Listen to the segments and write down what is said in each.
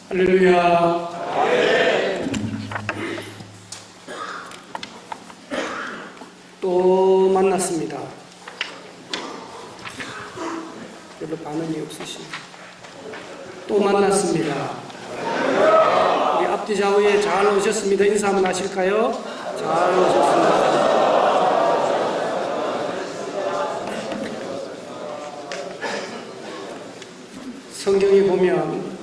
할렐루야. 또 만났습니다. 별로 반응이 없으십니다. 또 만났습니다. 우리 앞뒤 좌우에 잘 오셨습니다. 인사 한번 하실까요? 잘 오셨습니다. 성경에 보면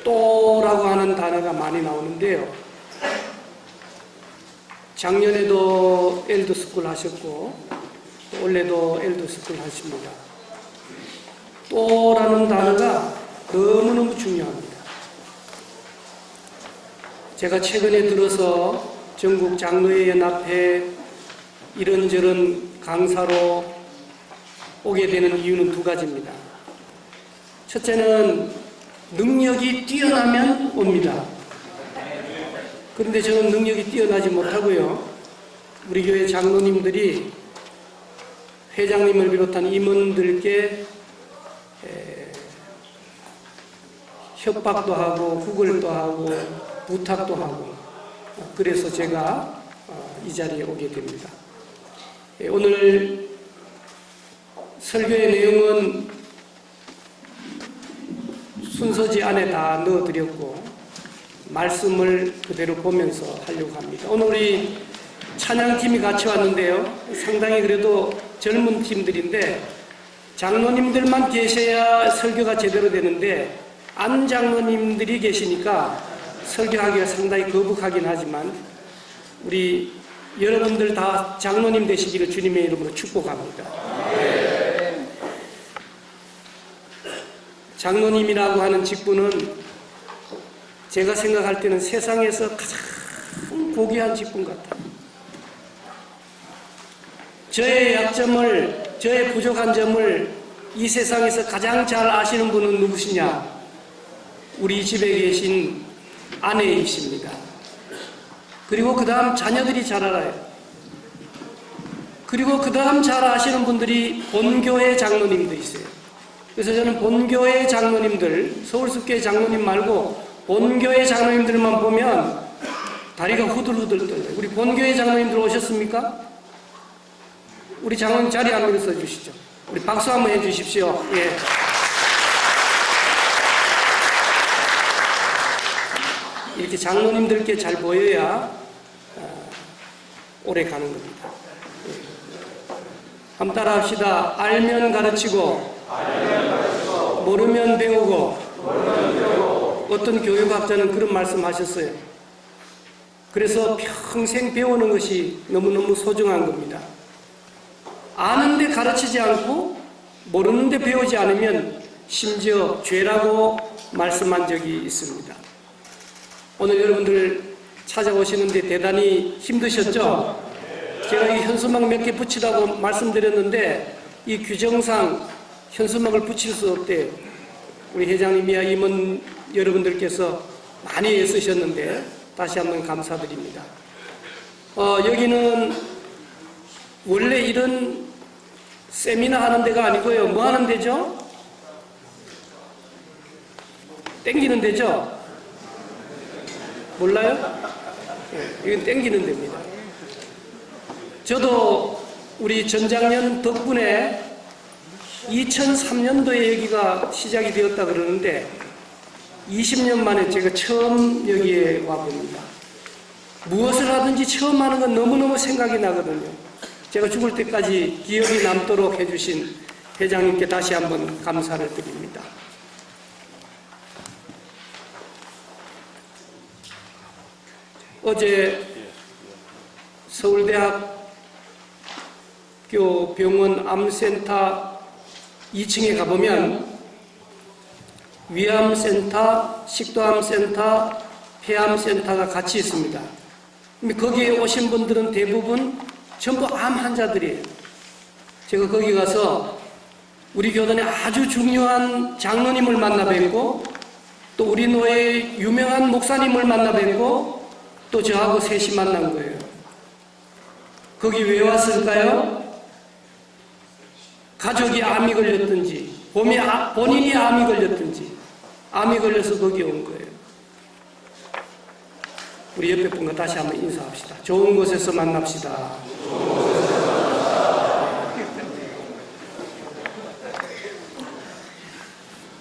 또라고 하는 단어가 많이 나오는데요. 작년에도 엘더스쿨 하셨고 또 올해도 엘더스쿨 하십니다. 또라는 단어가 너무너무 중요합니다. 제가 최근에 들어서 전국 장로회 연합회 이런저런 강사로 오게 되는 이유는 두 가지입니다. 첫째는 능력이 뛰어나면 옵니다. 그런데 저는 능력이 뛰어나지 못하고요. 우리 교회 장로님들이 회장님을 비롯한 임원들께 협박도 하고 구걸도 하고 부탁도 하고 그래서 제가 이 자리에 오게 됩니다. 오늘 설교의 내용은 순서지 안에 다 넣어드렸고 말씀을 그대로 보면서 하려고 합니다. 오늘 우리 찬양팀이 같이 왔는데요. 상당히 그래도 젊은 팀들인데 장로님들만 계셔야 설교가 제대로 되는데 안 장로님들이 계시니까 설교하기가 상당히 거북하긴 하지만 우리 여러분들 다 장로님 되시기를 주님의 이름으로 축복합니다. 장로님이라고 하는 직분은 제가 생각할 때는 세상에서 가장 고귀한 직분 같아요. 저의 약점을, 저의 부족한 점을 이 세상에서 가장 잘 아시는 분은 누구시냐? 우리 집에 계신 아내이십니다. 그리고 그 다음 자녀들이 잘 알아요. 그리고 그 다음 잘 아시는 분들이 본교회 장로님도 있어요. 그래서 저는 본교회 장로님들, 서울숲교회 장로님 말고 본교회 장로님들만 보면 다리가 후들후들 떨려요. 우리 본교회 장로님들 오셨습니까? 우리 장로님 자리 한번 일어서 주시죠. 우리 박수 한번 해주십시오. 예. 이렇게 장로님들께 잘 보여야 오래 가는 겁니다. 한번 따라 합시다. 알면 가르치고 모르면 배우고 어떤 교육학자는 그런 말씀 하셨어요. 그래서 평생 배우는 것이 너무너무 소중한 겁니다. 아는데 가르치지 않고 모르는데 배우지 않으면 심지어 죄라고 말씀한 적이 있습니다. 오늘 여러분들 찾아오시는데 대단히 힘드셨죠? 제가 이 현수막 몇 개 붙이라고 말씀드렸는데 이 규정상 현수막을 붙일 수 없대요. 우리 회장님이야 임원 여러분들께서 많이 애쓰셨는데 다시 한번 감사드립니다. 여기는 원래 이런 세미나 하는 데가 아니고요. 뭐 하는 데죠? 땡기는 데죠? 몰라요? 이건 땡기는 데입니다. 저도 우리 전장년 덕분에 2003년도에 여기가 시작이 되었다 그러는데 20년 만에 제가 처음 여기에 와봅니다. 무엇을 하든지 처음 하는 건 너무너무 생각이 나거든요. 제가 죽을 때까지 기억이 남도록 해주신 회장님께 다시 한번 감사를 드립니다. 어제 서울대학교 병원 암센터 2층에 가보면 위암센터, 식도암센터, 폐암센터가 같이 있습니다. 거기에 오신 분들은 대부분 전부 암 환자들이에요. 제가 거기 가서 우리 교단의 아주 중요한 장로님을 만나 뵙고 또 우리 노회의 유명한 목사님을 만나 뵙고 또 저하고 셋이 만난 거예요. 거기 왜 왔을까요? 가족이 암이 걸렸든지 본인이 암이 걸렸든지 암이 걸려서 거기 온 거예요. 우리 옆에 분과 다시 한번 인사합시다. 좋은 곳에서 만납시다.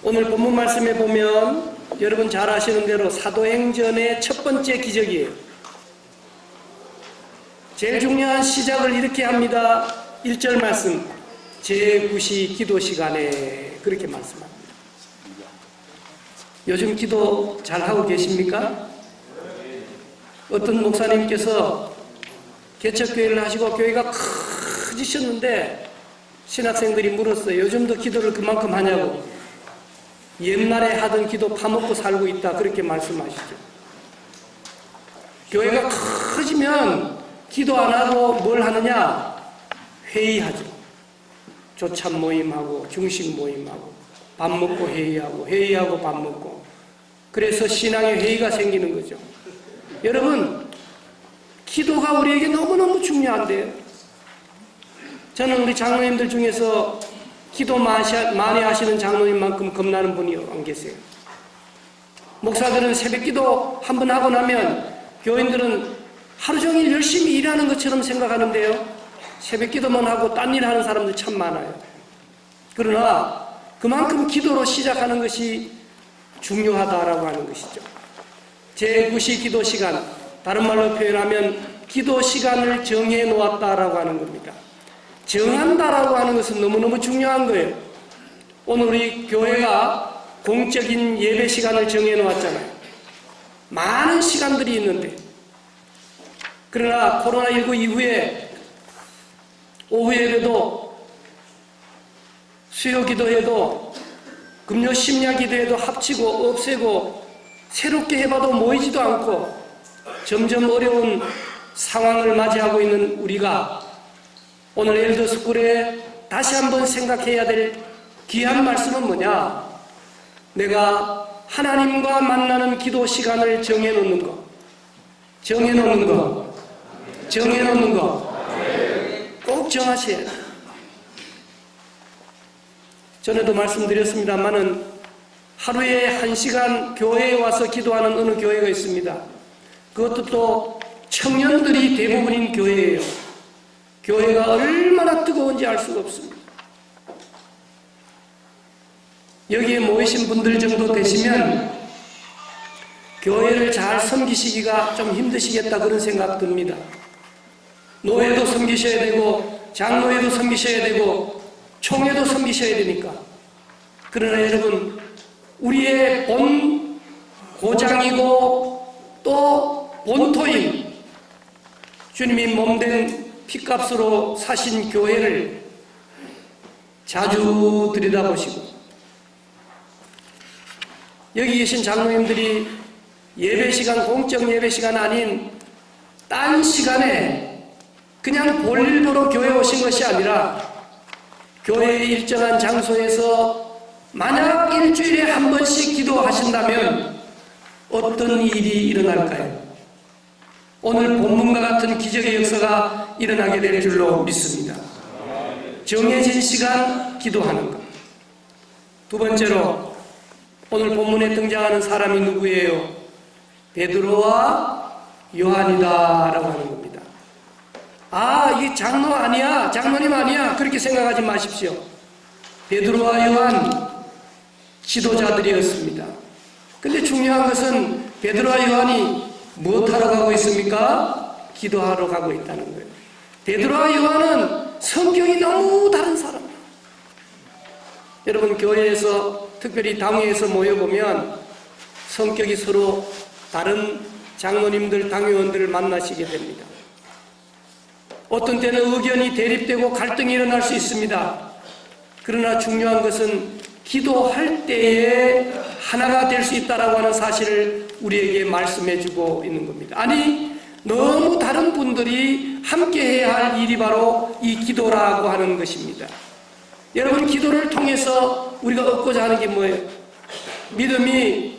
오늘 본문 말씀에 보면 여러분 잘 아시는 대로 사도행전의 첫 번째 기적이에요. 제일 중요한 시작을 이렇게 합니다. 1절 말씀, 제9시 기도 시간에 그렇게 말씀합니다. 요즘 기도 잘하고 계십니까? 어떤 목사님께서 개척교회를 하시고 교회가 커지셨는데 신학생들이 물었어요. 요즘도 기도를 그만큼 하냐고. 옛날에 하던 기도 파먹고 살고 있다 그렇게 말씀하시죠. 교회가 커지면 기도 안 하고 뭘 하느냐? 회의하죠. 조찬 모임하고 중식 모임하고 밥 먹고 회의하고 회의하고 밥 먹고, 그래서 신앙의 회의가 생기는 거죠. 여러분, 기도가 우리에게 너무너무 중요한데요. 저는 우리 장로님들 중에서 기도 많이 하시는 장로님만큼 겁나는 분이 안 계세요. 목사들은 새벽 기도 한 번 하고 나면 교인들은 하루 종일 열심히 일하는 것처럼 생각하는데요. 새벽 기도만 하고 딴 일 하는 사람들 참 많아요. 그러나 그만큼 기도로 시작하는 것이 중요하다라고 하는 것이죠. 제9시 기도 시간, 다른 말로 표현하면 기도 시간을 정해 놓았다라고 하는 겁니다. 정한다라고 하는 것은 너무너무 중요한 거예요. 오늘 우리 교회가 공적인 예배 시간을 정해 놓았잖아요. 많은 시간들이 있는데, 그러나 코로나19 이후에 오후 예배도 수요 기도회도 금요 심야 기도회도 합치고 없애고 새롭게 해봐도 모이지도 않고 점점 어려운 상황을 맞이하고 있는 우리가 오늘 엘더스쿨에 다시 한번 생각해야 될 귀한 말씀은 뭐냐? 내가 하나님과 만나는 기도 시간을 정해놓는 거, 정해놓는 거, 정해놓는 거 꼭 정하셔야 돼요. 전에도 말씀드렸습니다만은 하루에 1시간 교회에 와서 기도하는 어느 교회가 있습니다. 그것도 또 청년들이 대부분인 교회예요. 교회가 얼마나 뜨거운지 알 수가 없습니다. 여기에 모이신 분들 정도 되시면 교회를 잘 섬기시기가 좀 힘드시겠다 그런 생각 듭니다. 노예도 섬기셔야 되고 장로회도 섬기셔야 되고 총회도 섬기셔야 되니까. 그러나 여러분, 우리의 본 고장이고 또 본토인 주님이 몸된 피값으로 사신 교회를 자주 들여다보시고, 여기 계신 장로님들이 예배 시간, 공적 예배 시간 아닌 딴 시간에 그냥 볼일 보러 교회 오신 것이 아니라 교회의 일정한 장소에서 만약 일주일에 한 번씩 기도하신다면 어떤 일이 일어날까요? 오늘 본문과 같은 기적의 역사가 일어나게 될 줄로 믿습니다. 정해진 시간 기도하는 것. 두 번째로 오늘 본문에 등장하는 사람이 누구예요? 베드로와 요한이다라고 하는 겁니다. 아, 이 장로 아니야, 장로님 아니야, 그렇게 생각하지 마십시오. 베드로와 요한 지도자들이었습니다. 근데 중요한 것은 베드로와 요한이 무엇하러 가고 있습니까? 기도하러 가고 있다는 거예요. 베드로와 요한은 성격이 너무 다른 사람. 여러분, 교회에서 특별히 당회에서 모여보면 성격이 서로 다른 장로님들, 당회원들을 만나시게 됩니다. 어떤 때는 의견이 대립되고 갈등이 일어날 수 있습니다. 그러나 중요한 것은 기도할 때에 하나가 될 수 있다라고 하는 사실을 우리에게 말씀해주고 있는 겁니다. 아니, 너무 다른 분들이 함께 해야 할 일이 바로 이 기도라고 하는 것입니다. 여러분, 기도를 통해서 우리가 얻고자 하는 게 뭐예요? 믿음이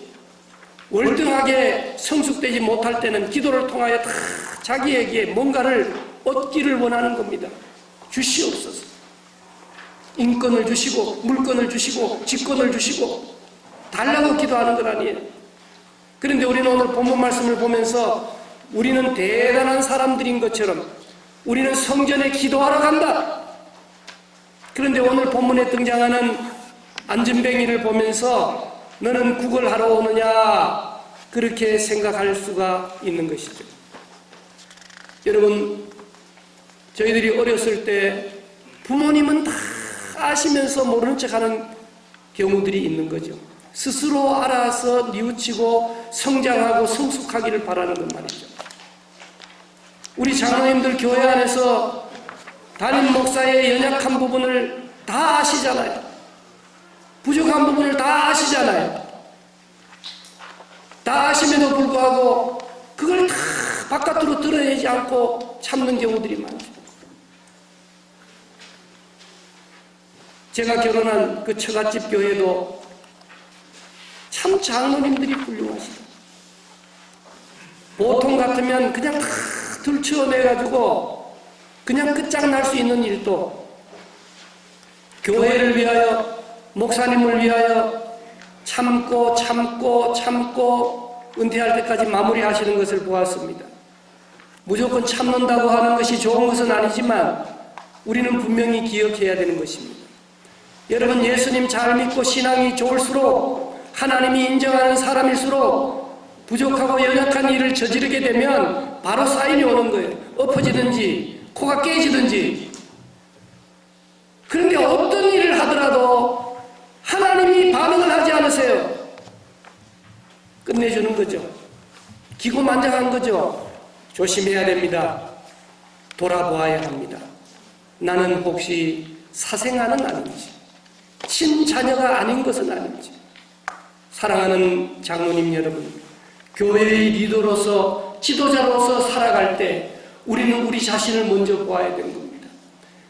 월등하게 성숙되지 못할 때는 기도를 통하여 다 자기에게 뭔가를 얻기를 원하는 겁니다. 주시옵소서. 인권을 주시고 물권을 주시고 직권을 주시고 달라고 기도하는 것 아니에요. 그런데 우리는 오늘 본문 말씀을 보면서 우리는 대단한 사람들인 것처럼 우리는 성전에 기도하러 간다. 그런데 오늘 본문에 등장하는 안전뱅이를 보면서 너는 구걸하러 오느냐, 그렇게 생각할 수가 있는 것이죠. 여러분, 저희들이 어렸을 때 부모님은 다 아시면서 모르는 척하는 경우들이 있는 거죠. 스스로 알아서 뉘우치고 성장하고 성숙하기를 바라는 것 말이죠. 우리 장로님들 교회 안에서 담임 목사의 연약한 부분을 다 아시잖아요. 부족한 부분을 다 아시잖아요. 다 아심에도 불구하고 그걸 다 바깥으로 드러내지 않고 참는 경우들이 많죠. 제가 결혼한 그 처갓집 교회도 참 장로님들이 훌륭하시다. 보통 같으면 그냥 다 들추어내가지고 그냥 끝장날 수 있는 일도 교회를 위하여, 목사님을 위하여 참고 은퇴할 때까지 마무리하시는 것을 보았습니다. 무조건 참는다고 하는 것이 좋은 것은 아니지만 우리는 분명히 기억해야 되는 것입니다. 여러분, 예수님 잘 믿고 신앙이 좋을수록, 하나님이 인정하는 사람일수록 부족하고 연약한 일을 저지르게 되면 바로 사인이 오는 거예요. 엎어지든지 코가 깨지든지. 그런데 어떤 일을 하더라도 하나님이 반응을 하지 않으세요. 끝내주는 거죠. 기고만장한 거죠. 조심해야 됩니다. 돌아보아야 합니다. 나는 혹시 사생아는 아닌지, 친자녀가 아닌 것은 아닌지. 사랑하는 장로님 여러분, 교회의 리더로서, 지도자로서 살아갈 때 우리는 우리 자신을 먼저 보아야 되는 겁니다.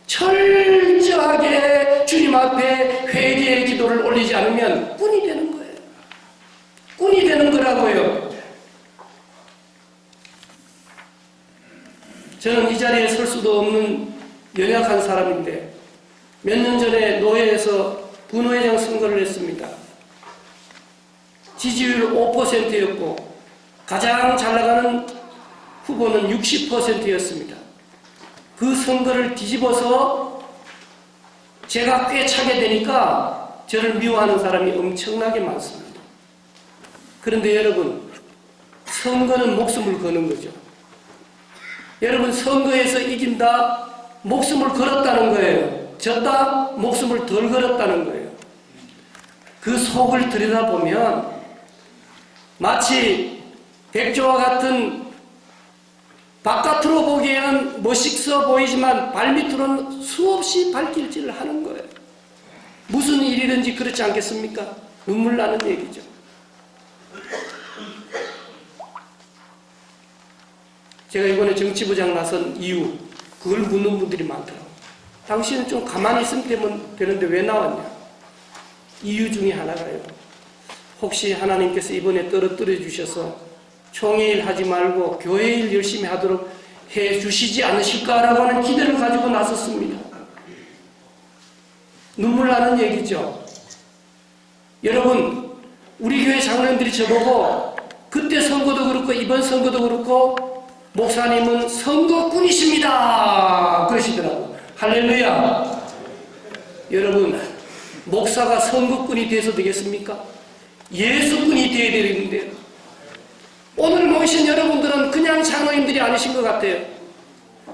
철저하게 주님 앞에 회개의 기도를 올리지 않으면 꾼이 되는 거예요. 꾼이 되는 거라고요. 저는 이 자리에 설 수도 없는 연약한 사람인데 몇 년 전에 노회에서 분회장 선거를 했습니다. 지지율 5%였고 가장 잘 나가는 후보는 60%였습니다. 그 선거를 뒤집어서 제가 꽤 차게 되니까 저를 미워하는 사람이 엄청나게 많습니다. 그런데 여러분, 선거는 목숨을 거는 거죠. 여러분, 선거에서 이긴다, 목숨을 걸었다는 거예요. 졌다, 목숨을 덜 걸었다는 거예요. 그 속을 들여다보면 마치 백조와 같은 바깥으로 보기에는 멋있어 보이지만 발밑으로는 수없이 발길질을 하는 거예요. 무슨 일이든지 그렇지 않겠습니까? 눈물 나는 얘기죠. 제가 이번에 정치부장 나선 이유, 그걸 묻는 분들이 많더라고요. 당신은 좀 가만히 있으면 되는데 왜 나왔냐? 이유 중에 하나가요. 혹시 하나님께서 이번에 떨어뜨려 주셔서 총회일 하지 말고 교회일 열심히 하도록 해 주시지 않으실까라고 하는 기대를 가지고 나섰습니다. 눈물 나는 얘기죠. 여러분, 우리 교회 장로님들이 저보고 그때 선거도 그렇고 이번 선거도 그렇고 목사님은 선거꾼이십니다 그러시더라고요. 할렐루야. 여러분, 목사가 선거꾼이 돼서 되겠습니까? 예수꾼이 되어야 되는데요. 오늘 모이신 여러분들은 그냥 장로님들이 아니신 것 같아요.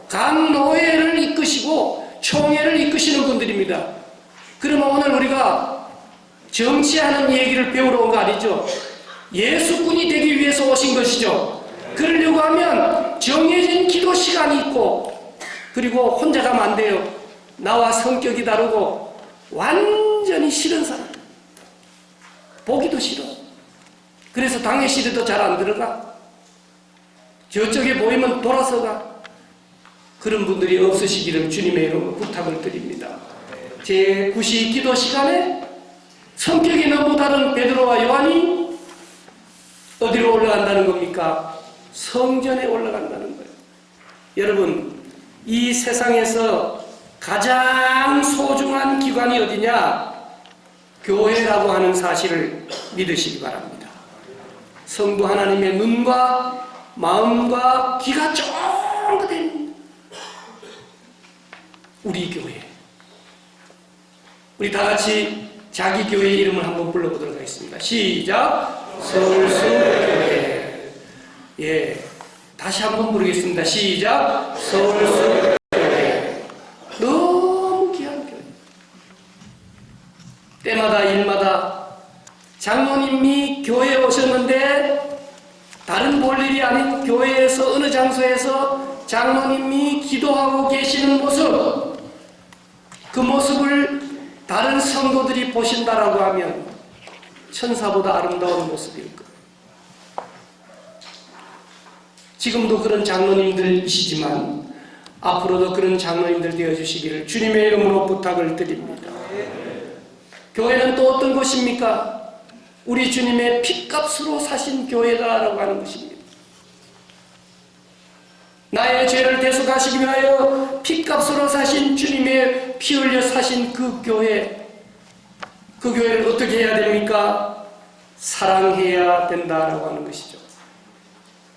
각 노회를 이끄시고 총회를 이끄시는 분들입니다. 그러면 오늘 우리가 정치하는 얘기를 배우러 온 거 아니죠? 예수꾼이 되기 위해서 오신 것이죠. 그러려고 하면 정해진 기도 시간이 있고, 그리고 혼자 가면 안 돼요. 나와 성격이 다르고 완전히 싫은 사람, 보기도 싫어. 그래서 당회실에도 잘 안 들어가. 저쪽에 보이면 돌아서 가. 그런 분들이 없으시기를 주님의 이름으로 부탁을 드립니다. 제9시 기도 시간에 성격이 너무 다른 베드로와 요한이 어디로 올라간다는 겁니까? 성전에 올라간다는 거예요. 여러분, 이 세상에서 가장 소중한 기관이 어디냐? 교회라고 하는 사실을 믿으시기 바랍니다. 성부 하나님의 눈과 마음과 귀가 쫑긋된 우리 교회. 우리 다 같이 자기 교회 이름을 한번 불러보도록 하겠습니다. 시작. 서울수교회. 예, 다시 한번 부르겠습니다. 시작. 서울수교회. 너무 귀한 교회. 때마다 일마다 장로님이 교회에 오셨는데 다른 볼 일이 아닌 교회에서 어느 장소에서 장로님이 기도하고 계시는 모습, 그 모습을 다른 성도들이 보신다라고 하면 천사보다 아름다운 모습일 거예요. 지금도 그런 장로님들이시지만 앞으로도 그런 장로님들 되어주시기를 주님의 이름으로 부탁을 드립니다. 교회는 또 어떤 곳입니까? 우리 주님의 핏값으로 사신 교회다라고 하는 것입니다. 나의 죄를 대속하시기 위하여 핏값으로 사신 주님의 피 흘려 사신 그 교회, 그 교회를 어떻게 해야 됩니까? 사랑해야 된다라고 하는 것이죠.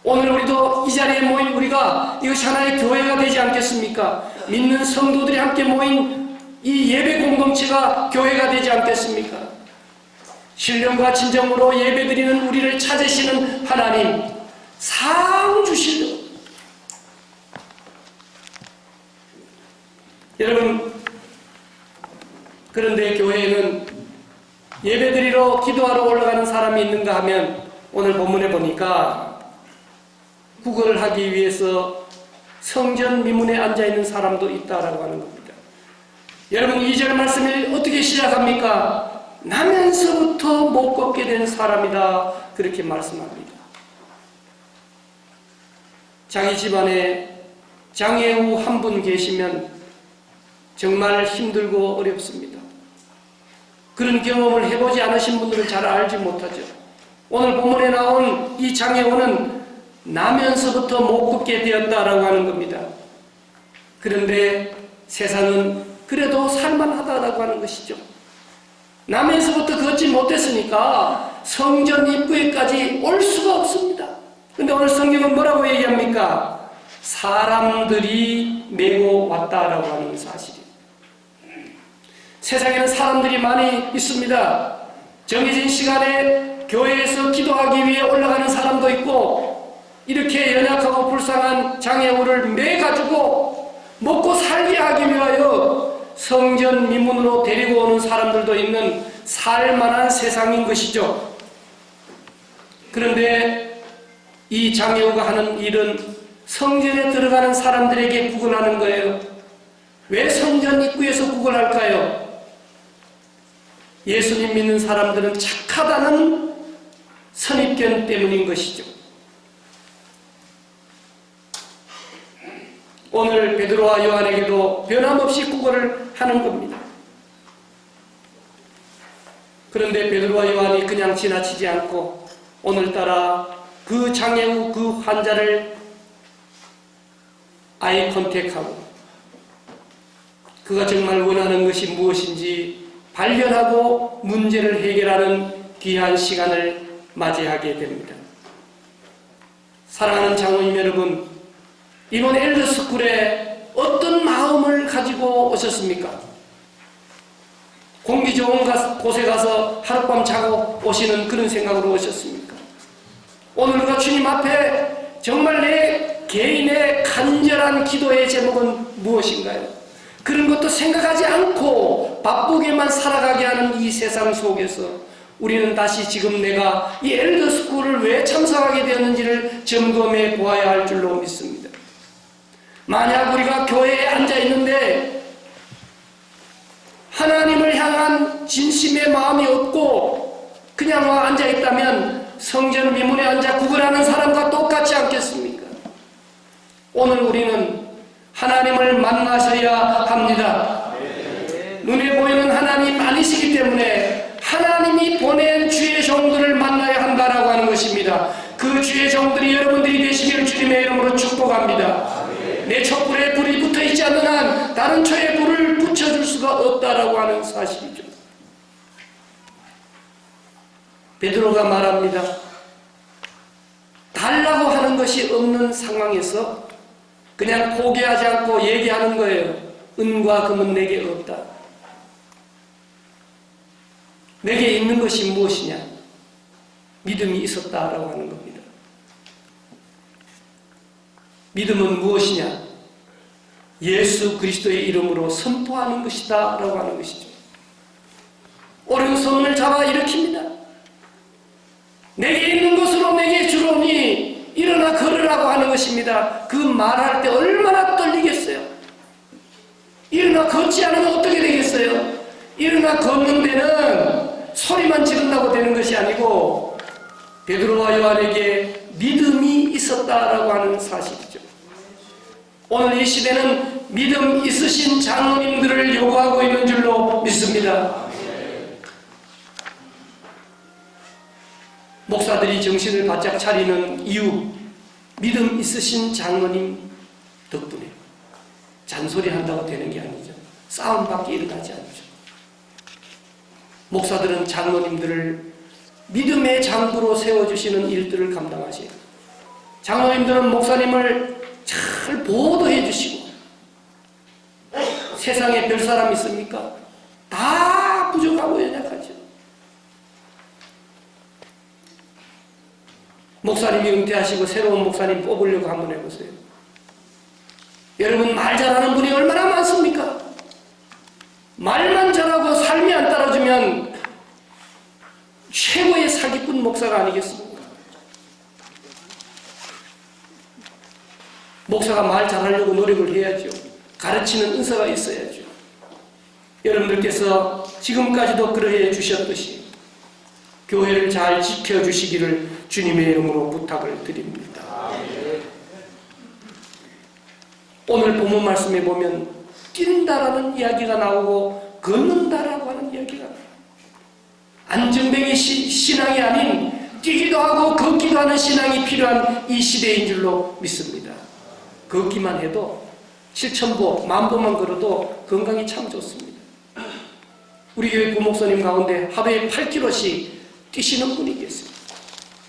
오늘 우리도 이 자리에 모인 우리가 이것이 하나의 교회가 되지 않겠습니까? 믿는 성도들이 함께 모인 이 예배 공동체가 교회가 되지 않겠습니까? 신령과 진정으로 예배드리는 우리를 찾으시는 하나님, 상 주시려. 여러분, 그런데 교회에는 예배드리러 기도하러 올라가는 사람이 있는가 하면 오늘 본문에 보니까 구걸을 하기 위해서 성전 미문에 앉아있는 사람도 있다라고 하는 겁니다. 여러분, 2절 말씀을 어떻게 시작합니까? 나면서부터 못 걷게 된 사람이다, 그렇게 말씀합니다. 자기 집안에 장애우 한 분 계시면 정말 힘들고 어렵습니다. 그런 경험을 해보지 않으신 분들은 잘 알지 못하죠. 오늘 본문에 나온 이 장애우는 나면서부터 못 걷게 되었다라고 하는 겁니다. 그런데 세상은 그래도 살만하다라고 하는 것이죠. 나면서부터 걷지 못했으니까 성전 입구에까지 올 수가 없습니다. 그런데 오늘 성경은 뭐라고 얘기합니까? 사람들이 메고 왔다라고 하는 사실이에요. 세상에는 사람들이 많이 있습니다. 정해진 시간에 교회에서 기도하기 위해 올라가는 사람도 있고, 이렇게 연약하고 불쌍한 장애우를 매가지고 먹고 살게 하기 위하여 성전 미문으로 데리고 오는 사람들도 있는 살만한 세상인 것이죠. 그런데 이 장애우가 하는 일은 성전에 들어가는 사람들에게 구걸하는 거예요. 왜 성전 입구에서 구걸할까요? 예수님 믿는 사람들은 착하다는 선입견 때문인 것이죠. 오늘 베드로와 요한에게도 변함없이 구걸을 하는 겁니다. 그런데 베드로와 요한이 그냥 지나치지 않고 오늘따라 그 장애우 그 환자를 아이 컨택하고 그가 정말 원하는 것이 무엇인지 발견하고 문제를 해결하는 귀한 시간을 맞이하게 됩니다. 사랑하는 장로님 여러분, 이번 엘더스쿨에 어떤 마음을 가지고 오셨습니까? 공기 좋은 곳에 가서 하룻밤 자고 오시는 그런 생각으로 오셨습니까? 오늘 우리가 주님 앞에 정말 내 개인의 간절한 기도의 제목은 무엇인가요? 그런 것도 생각하지 않고 바쁘게만 살아가게 하는 이 세상 속에서 우리는 다시 지금 내가 이 엘더스쿨을 왜 참석하게 되었는지를 점검해 보아야 할 줄로 믿습니다. 만약 우리가 교회에 앉아있는데 하나님을 향한 진심의 마음이 없고 그냥 와 앉아있다면 성전 미문에 앉아 구걸하는 사람과 똑같지 않겠습니까? 오늘 우리는 하나님을 만나셔야 합니다. 눈에 보이는 하나님 아니시기 때문에 하나님이 보낸 주의 종들을 만나야 한다라고 하는 것입니다. 그 주의 종들이 여러분들이 되시기를 주님의 이름으로 축복합니다. 내 촛불에 불이 붙어 있지 않는 한 다른 초에 불을 붙여줄 수가 없다라고 하는 사실이죠. 베드로가 말합니다. 달라고 하는 것이 것이 없는 상황에서 그냥 포기하지 않고 얘기하는 거예요. 은과 금은 내게 없다. 내게 있는 것이 무엇이냐? 믿음이 있었다라고 하는 겁니다. 믿음은 무엇이냐? 예수 그리스도의 이름으로 선포하는 것이다 라고 하는 것이죠. 옳은 소문을 잡아 일으킵니다. 내게 있는 것으로 내게 주로니 일어나 걸으라고 하는 것입니다. 그 말할 때 얼마나 떨리겠어요. 일어나 걷지 않으면 어떻게 되겠어요? 일어나 걷는 데는 소리만 지른다고 되는 것이 아니고 베드로와 요한에게 믿음이 있었다라고 하는 사실이죠. 오늘 이 시대는 믿음 있으신 장로님들을 요구하고 있는 줄로 믿습니다. 목사들이 정신을 바짝 차리는 이유, 믿음 있으신 장로님 덕분에 잔소리 한다고 되는 게 아니죠. 싸움밖에 일어나지 않죠. 목사들은 장로님들을 믿음의 장부로 세워주시는 일들을 감당하세요. 장로님들은 목사님을 잘 보호해 주시고, 세상에 별 사람 있습니까? 다 부족하고 연약하죠. 목사님이 은퇴하시고 새로운 목사님 뽑으려고 한번 해보세요. 여러분, 말 잘하는 분이 얼마나 많습니까? 말만 잘하고 삶이 안 따라주면 최고의 사기꾼 목사가 아니겠습니까? 목사가 말 잘하려고 노력을 해야죠. 가르치는 은사가 있어야죠. 여러분들께서 지금까지도 그러해 주셨듯이 교회를 잘 지켜주시기를 주님의 이름으로 부탁을 드립니다. 오늘 본문 말씀에 보면 뛴다라는 이야기가 나오고 걷는다라고 하는 이야기가 나와요. 안전뱅이 신앙이 아닌 뛰기도 하고 걷기도 하는 신앙이 필요한 이 시대인 줄로 믿습니다. 걷기만 해도 7,000보, 10,000보만 걸어도 건강이 참 좋습니다. 우리 교회 부목사님 가운데 하루에 8km씩 뛰시는 분이 계세요.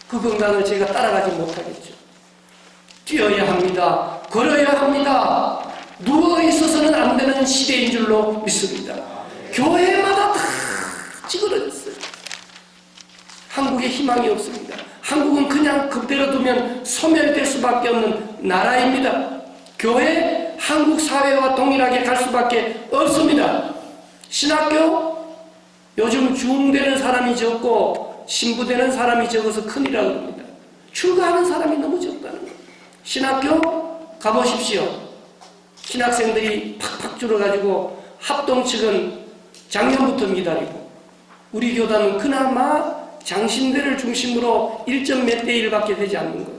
그 건강을 제가 따라가지 못하겠죠. 뛰어야 합니다. 걸어야 합니다. 누워 있어서는 안 되는 시대인 줄로 믿습니다. 교회마다 다 찌그러졌어요. 한국에 희망이 없습니다. 한국은 그냥 그대로 두면 소멸될 수밖에 없는 나라입니다. 교회, 한국 사회와 동일하게 갈 수밖에 없습니다. 신학교, 요즘 중되는 사람이 적고 신부되는 사람이 적어서 큰일이라고 합니다. 출가하는 사람이 너무 적다는 거예요. 신학교 가보십시오. 신학생들이 팍팍 줄어가지고 합동 측은 작년부터 미달이고, 우리 교단은 그나마 장신대를 중심으로 1점 몇 대 1밖에 되지 않는 거예요.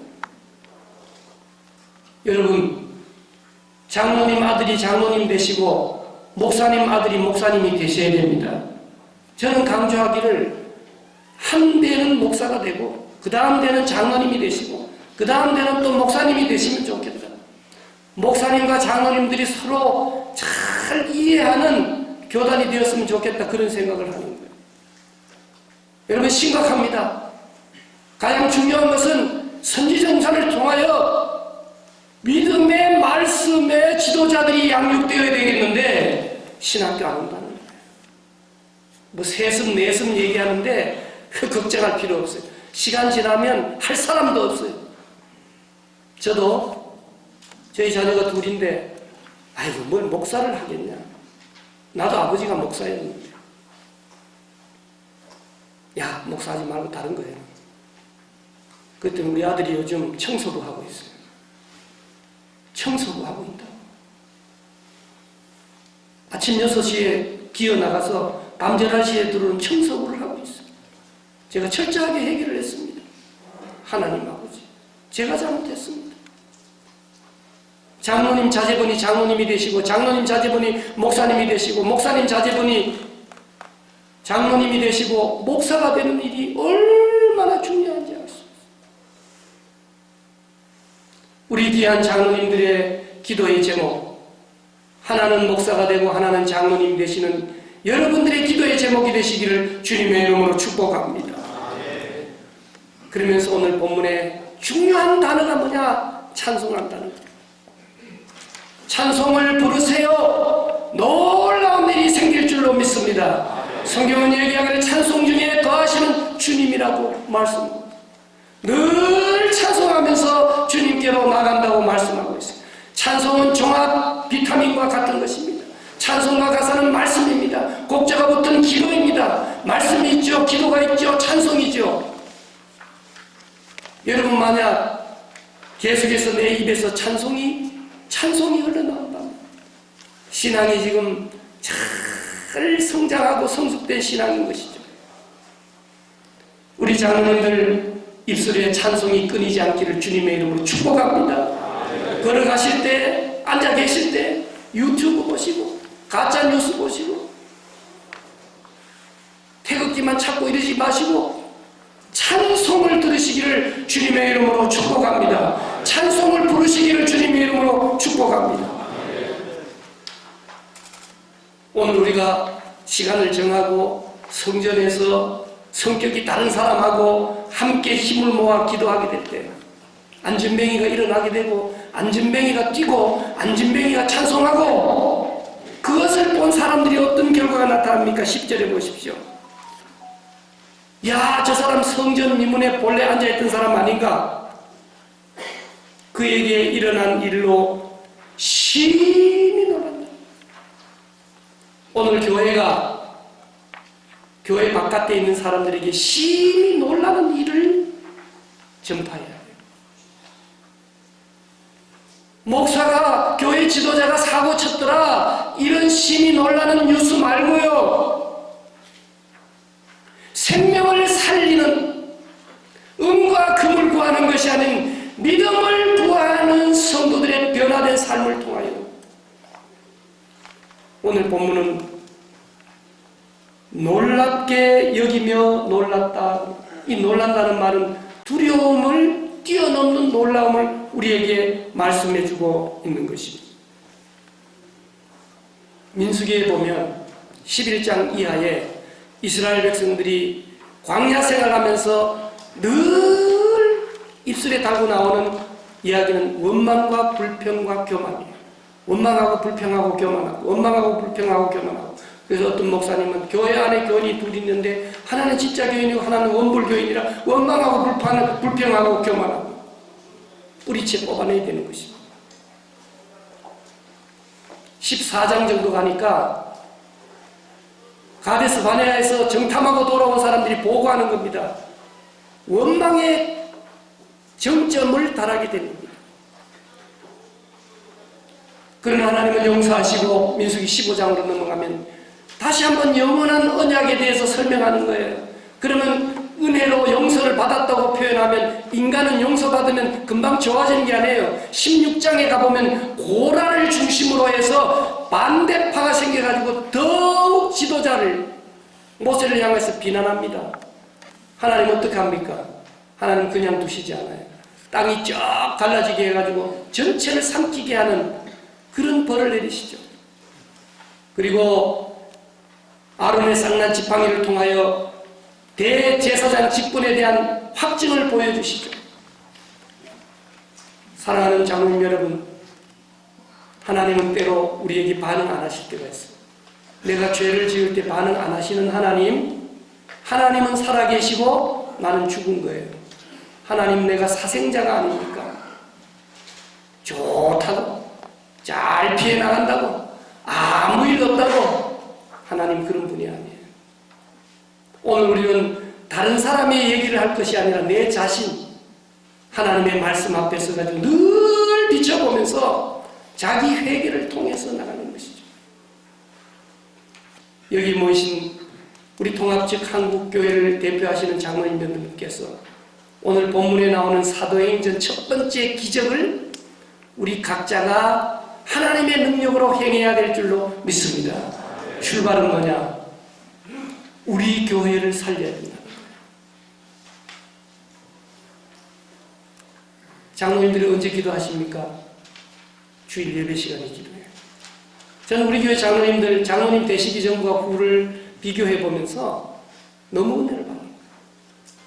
여러분, 장로님 아들이 장로님 되시고 목사님 아들이 목사님이 되셔야 됩니다. 저는 강조하기를 한 대는 목사가 되고 그 다음 대는 장로님이 되시고 그 다음 대는 또 목사님이 되시면 좋겠다. 목사님과 장로님들이 서로 잘 이해하는 교단이 되었으면 좋겠다, 그런 생각을 하는 거예요. 여러분, 심각합니다. 가장 중요한 것은 선지정사를 통하여 믿음의 말씀의 지도자들이 양육되어야 되겠는데 신학교 안 온다는 거예요. 뭐 세습 내습 얘기하는데 걱정할 필요 없어요. 시간 지나면 할 사람도 없어요. 저도 저희 자녀가 둘인데 아이고 뭘 목사를 하겠냐. 나도 아버지가 목사였는데 야, 목사하지 말고 다른 거 해라. 그때 우리 아들이 요즘 청소부 하고 있어요. 청소부 하고 있다. 아침 6시에 기어 나가서 밤 11시에 들어오는 청소부를 하고 있어요. 제가 철저하게 해결을 했습니다. 하나님 아버지, 제가 잘못했습니다. 장로님 자제분이 장로님이 되시고 장로님 자제분이 목사님이 되시고 목사님 자제분이 장로님이 되시고 목사가 되는 일이 얼마나 중요한지 알 수 있어요. 우리 귀한 장로님들의 기도의 제목, 하나는 목사가 되고 하나는 장로님 되시는 여러분들의 기도의 제목이 되시기를 주님의 이름으로 축복합니다. 그러면서 오늘 본문에 중요한 중요한 단어가 뭐냐? 찬송한다는 거예요. 찬송을 부르세요. 놀라운 일이 생길 줄로 믿습니다. 성경은 얘기하기를 찬송 중에 거하시는 주님이라고 말씀합니다. 늘 찬송하면서 주님께로 나간다고 말씀하고 있어요. 찬송은 종합 비타민과 같은 것입니다. 찬송과 가사는 말씀입니다. 곡자가 붙은 기도입니다. 말씀이 있죠. 기도가 있죠. 찬송이죠. 여러분 만약 계속해서 내 입에서 찬송이 흘러나온다. 신앙이 지금 잘 성장하고 성숙된 신앙인 것이죠. 우리 장로님들 입술에 찬송이 끊이지 않기를 주님의 이름으로 축복합니다. 걸어가실 때, 앉아 계실 때 유튜브 보시고 가짜 뉴스 보시고 태극기만 찾고 이러지 마시고 찬송을 들으시기를 주님의 이름으로 축복합니다. 찬송을 부르시기를 주님의 이름으로 축복합니다. 오늘 우리가 시간을 정하고 성전에서 성격이 다른 사람하고 함께 힘을 모아 기도하게 될 때 안진뱅이가 일어나게 되고 안진뱅이가 뛰고 안진뱅이가 찬송하고 그것을 본 사람들이 어떤 결과가 나타납니까? 10절에 보십시오. 야, 저 사람 성전 미문에 본래 앉아있던 사람 아닌가? 그에게 일어난 일로 심히 놀란다. 오늘 교회 바깥에 있는 사람들에게 심히 놀라는 일을 전파해야 돼요. 목사가, 교회 지도자가 사고 쳤더라, 이런 심히 놀라는 뉴스 말고요. 생명을 살리는 은과 금을 구하는 것이 아닌 믿음을 구하는 성도들의 변화된 삶을 통하여 오늘 본문은 놀랍게 여기며 놀랐다. 이 놀란다는 말은 두려움을 뛰어넘는 놀라움을 우리에게 말씀해주고 있는 것입니다. 민수기에 보면 11장 이하에 이스라엘 백성들이 광야 생활하면서 늘 입술에 달고 나오는 이야기는 원망과 불평과 교만이에요. 원망하고 불평하고 교만하고 원망하고 불평하고 교만하고. 그래서 어떤 목사님은 교회 안에 교인이 둘 있는데 하나는 진짜 교인이고 하나는 원불 교인이라 원망하고 불평하고 교만하고 뿌리채 뽑아내야 되는 것입니다. 14장 정도 가니까 가데스 바네아에서 정탐하고 돌아온 사람들이 보고하는 겁니다. 원망의 정점을 달하게 됩니다. 그러나 하나님은 용서하시고 민수기 15장으로 넘어가면 다시 한번 영원한 언약에 대해서 설명하는 거예요. 그러면 은혜로 용서를 받았다고 표현하면 인간은 용서받으면 금방 좋아지는 게 아니에요. 16장에 가보면 고라를 중심으로 해서 반대파가 생겨가지고 더욱 지도자를 모세를 향해서 비난합니다. 하나님 어떻게 합니까? 하나님 그냥 두시지 않아요. 땅이 쫙 갈라지게 해가지고 전체를 삼키게 하는 그런 벌을 내리시죠. 그리고 아론의 쌍난 지팡이를 통하여 대제사장 직분에 대한 확증을 보여주시죠. 사랑하는 장로님 여러분, 하나님은 때로 우리에게 반응 안 하실 때가 있어요. 내가 죄를 지을 때 반응 안 하시는 하나님은 살아계시고 나는 죽은 거예요. 하나님 내가 사생자가 아닙니까? 좋다고 잘 피해 나간다고 아무 일 없다고 하나님 그런 분이 아니에요. 오늘 우리는 다른 사람의 얘기를 할 것이 아니라 내 자신 하나님의 말씀 앞에 서가지고 늘 비춰보면서 자기 회개를 통해서 나가는 것이죠. 여기 모이신 우리 통합측 한국교회를 대표하시는 장로님 여러분께서 오늘 본문에 나오는 사도행전 첫 번째 기적을 우리 각자가 하나님의 능력으로 행해야 될 줄로 믿습니다. 출발은 뭐냐? 우리 교회를 살려야 된다. 장로님들이 언제 기도하십니까? 주일 예배 시간에 기도해요. 저는 우리 교회 장로님 되시기 전과 후를 비교해 보면서 너무 은혜를 받는 거예요.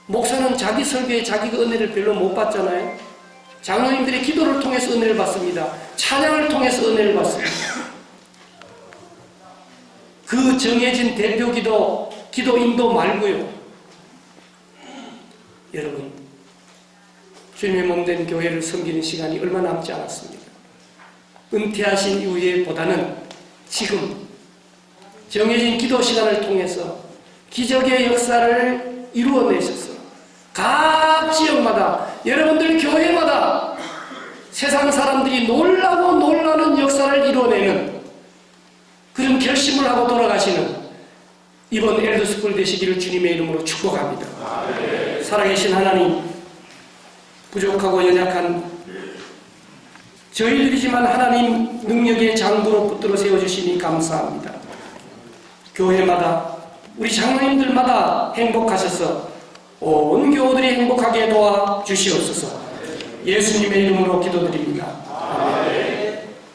목사는 자기 설교에 자기가 은혜를 별로 못 받잖아요. 장로님들의 기도를 통해서 은혜를 받습니다. 찬양을 통해서 은혜를 받습니다. 그 정해진 대표 기도 인도 말고요. 여러분, 주님의 몸된 교회를 섬기는 시간이 얼마 남지 않았습니다. 은퇴하신 이후에 보다는 지금 정해진 기도 시간을 통해서 기적의 역사를 이루어내셔서 각 지역마다 여러분들 교회마다 세상 사람들이 놀라고 놀라는 역사를 이루어내는 그런 결심을 하고 돌아가시는 이번 엘더스쿨 되시기를 주님의 이름으로 축복합니다. 살아계신 하나님, 부족하고 연약한 저희들이지만 하나님 능력의 장부로 붙들어 세워주시니 감사합니다. 교회마다 우리 장로님들마다 행복하셔서 온 교우들이 행복하게 도와주시옵소서. 예수님의 이름으로 기도드립니다.